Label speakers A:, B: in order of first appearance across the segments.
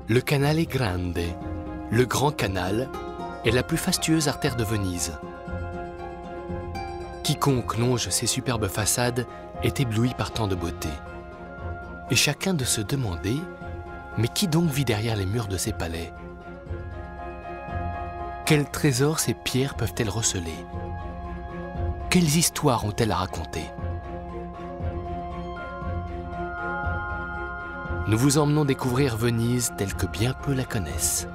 A: Le Canale Grande, le Grand Canal, est la plus fastueuse artère de Venise. Quiconque longe ces superbes façades est ébloui par tant de beauté. Et chacun de se demander, mais qui donc vit derrière les murs de ces palais? Quels trésors ces pierres peuvent-elles receler? Quelles histoires ont-elles à raconter? Nous vous emmenons découvrir Venise telle que bien peu la connaissent.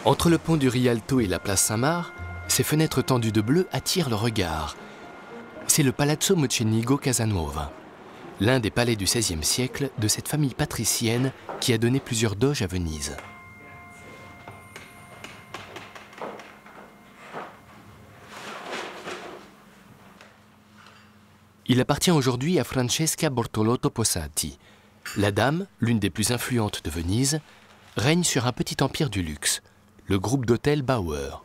A: Entre le pont du Rialto et la place Saint-Marc, ces fenêtres tendues de bleu attirent le regard. C'est le Palazzo Mocenigo Casanuova, l'un des palais du XVIe siècle de cette famille patricienne qui a donné plusieurs doges à Venise. Il appartient aujourd'hui à Francesca Bortolotto Possati. La dame, l'une des plus influentes de Venise, règne sur un petit empire du luxe, le groupe d'hôtels Bauer.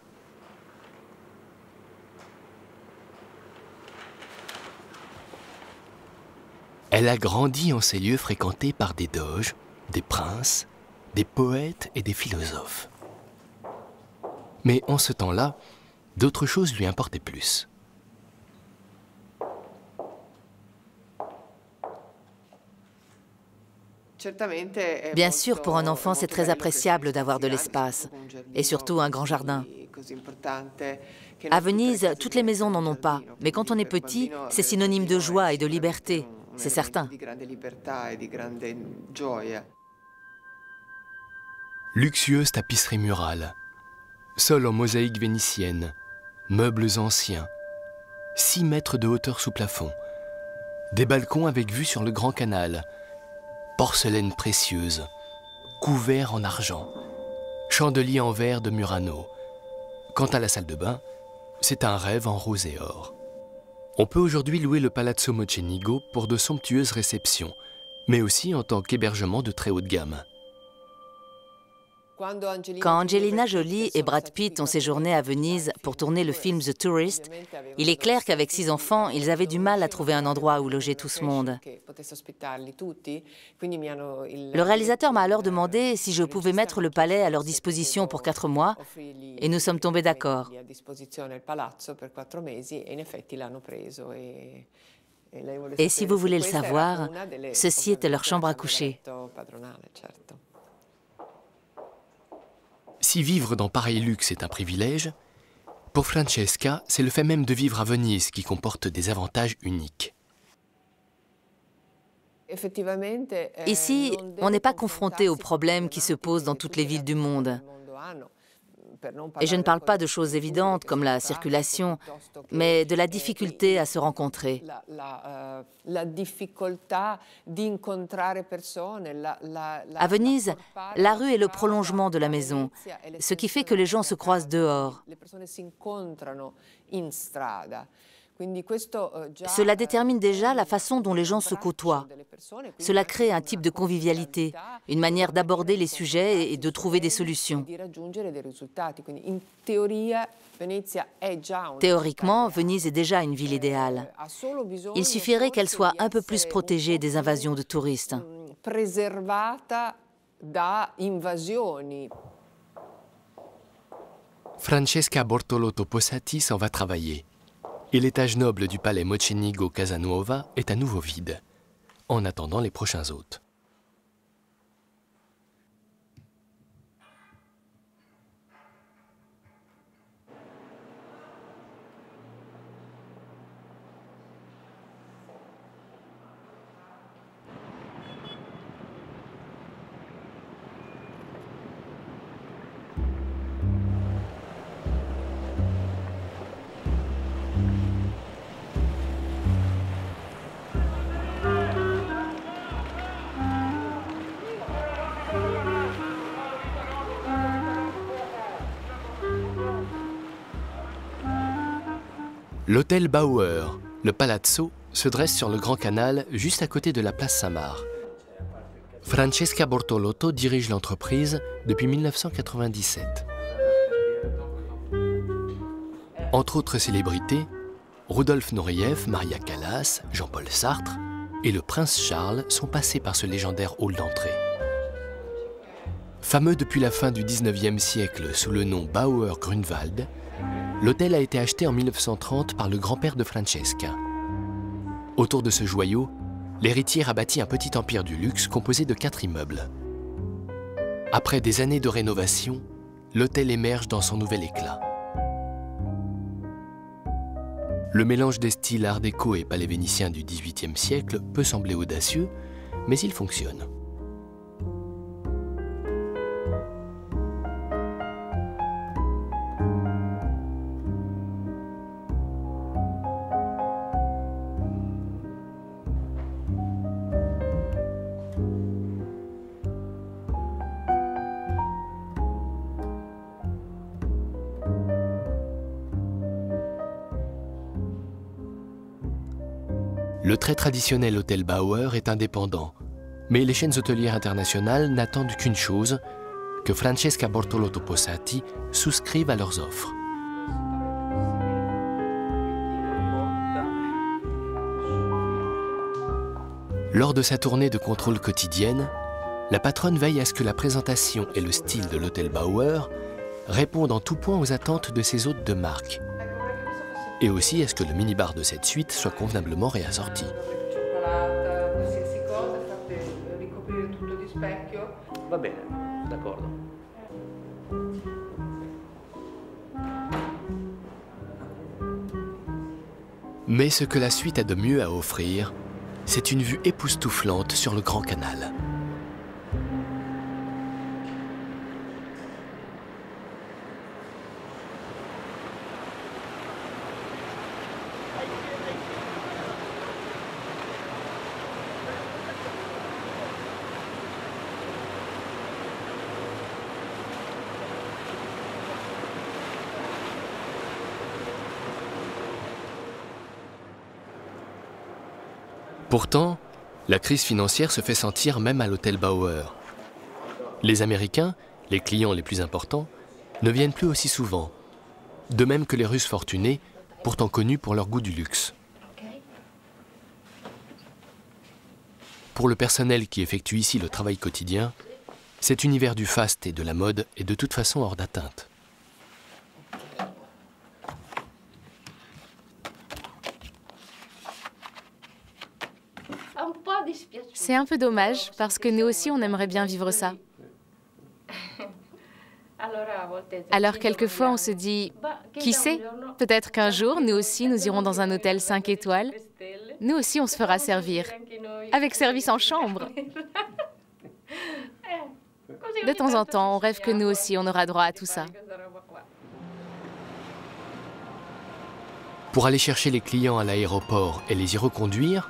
A: Elle a grandi en ces lieux fréquentés par des doges, des princes, des poètes et des philosophes. Mais en ce temps-là, d'autres choses lui importaient plus.
B: Bien sûr, pour un enfant, c'est très appréciable d'avoir de l'espace, et surtout un grand jardin. À Venise, toutes les maisons n'en ont pas, mais quand on est petit, c'est synonyme de joie et de liberté, c'est certain.
A: Luxueuse tapisserie murale, sol en mosaïque vénitienne, meubles anciens, 6 mètres de hauteur sous plafond, des balcons avec vue sur le Grand Canal, porcelaine précieuse, couverts en argent, chandeliers en verre de Murano. Quant à la salle de bain, c'est un rêve en rose et or. On peut aujourd'hui louer le Palazzo Mocenigo pour de somptueuses réceptions, mais aussi en tant qu'hébergement de très haute gamme.
B: Quand Angelina Jolie et Brad Pitt ont séjourné à Venise pour tourner le film The Tourist, il est clair qu'avec 6 enfants, ils avaient du mal à trouver un endroit où loger tout ce monde. Le réalisateur m'a alors demandé si je pouvais mettre le palais à leur disposition pour 4 mois, et nous sommes tombés d'accord. Et si vous voulez le savoir, ceci était leur chambre à coucher.
A: Si vivre dans pareil luxe est un privilège, pour Francesca, c'est le fait même de vivre à Venise qui comporte des avantages uniques.
B: Ici, on n'est pas confronté aux problèmes qui se posent dans toutes les villes du monde. Et je ne parle pas de choses évidentes comme la circulation, mais de la difficulté à se rencontrer. À Venise, la rue est le prolongement de la maison, ce qui fait que les gens se croisent dehors. Cela détermine déjà la façon dont les gens se côtoient. Cela crée un type de convivialité, une manière d'aborder les sujets et de trouver des solutions. Théoriquement, Venise est déjà une ville idéale. Il suffirait qu'elle soit un peu plus protégée des invasions de touristes.
A: Francesca Bortolotto Possati s'en va travailler. Et l'étage noble du palais Mocenigo Casanuova est à nouveau vide, en attendant les prochains hôtes. L'hôtel Bauer, le Palazzo, se dresse sur le Grand Canal, juste à côté de la place Saint-Marc. Francesca Bortolotto dirige l'entreprise depuis 1997. Entre autres célébrités, Rudolf Nureyev, Maria Callas, Jean-Paul Sartre et le prince Charles sont passés par ce légendaire hall d'entrée. Fameux depuis la fin du 19e siècle sous le nom Bauer Grunwald, l'hôtel a été acheté en 1930 par le grand-père de Francesca. Autour de ce joyau, l'héritière a bâti un petit empire du luxe composé de 4 immeubles. Après des années de rénovation, l'hôtel émerge dans son nouvel éclat. Le mélange des styles art déco et palais vénitien du XVIIIe siècle peut sembler audacieux, mais il fonctionne. Le très traditionnel hôtel Bauer est indépendant, mais les chaînes hôtelières internationales n'attendent qu'une chose, que Francesca Bortolotto Possati souscrive à leurs offres. Lors de sa tournée de contrôle quotidienne, la patronne veille à ce que la présentation et le style de l'hôtel Bauer répondent en tout point aux attentes de ses hôtes de marque. Et aussi à ce que le minibar de cette suite soit convenablement réassorti.
C: Va bene, d'accordo.
A: Mais ce que la suite a de mieux à offrir, c'est une vue époustouflante sur le Grand Canal. Pourtant, la crise financière se fait sentir même à l'hôtel Bauer. Les Américains, les clients les plus importants, ne viennent plus aussi souvent, de même que les Russes fortunés, pourtant connus pour leur goût du luxe. Pour le personnel qui effectue ici le travail quotidien, cet univers du faste et de la mode est de toute façon hors d'atteinte.
D: C'est un peu dommage, parce que nous aussi, on aimerait bien vivre ça. Alors, quelquefois, on se dit, qui sait, peut-être qu'un jour, nous aussi, nous irons dans un hôtel 5 étoiles. Nous aussi, on se fera servir, avec service en chambre. De temps en temps, on rêve que nous aussi, on aura droit à tout ça.
A: Pour aller chercher les clients à l'aéroport et les y reconduire,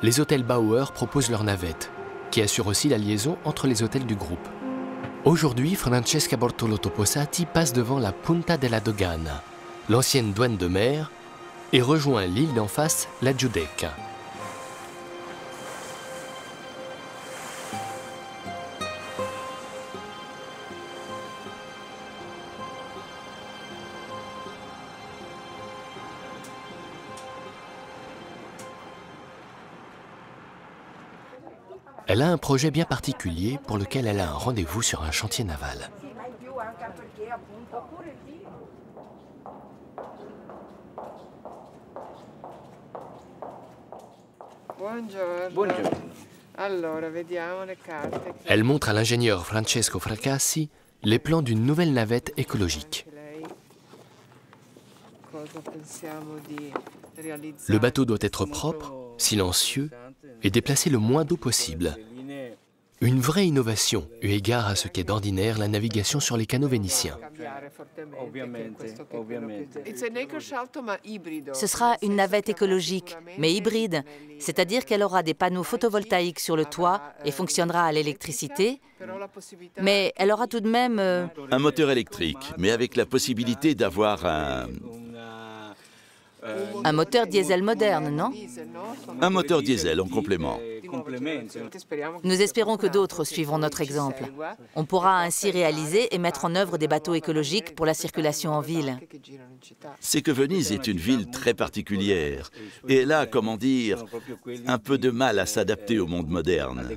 A: les hôtels Bauer proposent leur navette, qui assure aussi la liaison entre les hôtels du groupe. Aujourd'hui, Francesca Bortolotto Possati passe devant la Punta della Dogana, l'ancienne douane de mer, et rejoint l'île d'en face, la Giudecca. Elle a un projet bien particulier pour lequel elle a un rendez-vous sur un chantier naval.
C: Buongiorno.
A: Elle montre à l'ingénieur Francesco Fracassi les plans d'une nouvelle navette écologique. Le bateau doit être propre, silencieux et déplacer le moins d'eau possible. Une vraie innovation, eu égard à ce qu'est d'ordinaire la navigation sur les canaux vénitiens.
B: Ce sera une navette écologique, mais hybride, c'est-à-dire qu'elle aura des panneaux photovoltaïques sur le toit et fonctionnera à l'électricité, mais elle aura tout de même...
E: Un moteur électrique, mais avec la possibilité d'avoir
B: Un moteur diesel moderne, non?
E: Un moteur diesel en complément.
B: Nous espérons que d'autres suivront notre exemple. On pourra ainsi réaliser et mettre en œuvre des bateaux écologiques pour la circulation en ville.
E: C'est que Venise est une ville très particulière. Et elle a, comment dire, un peu de mal à s'adapter au monde moderne.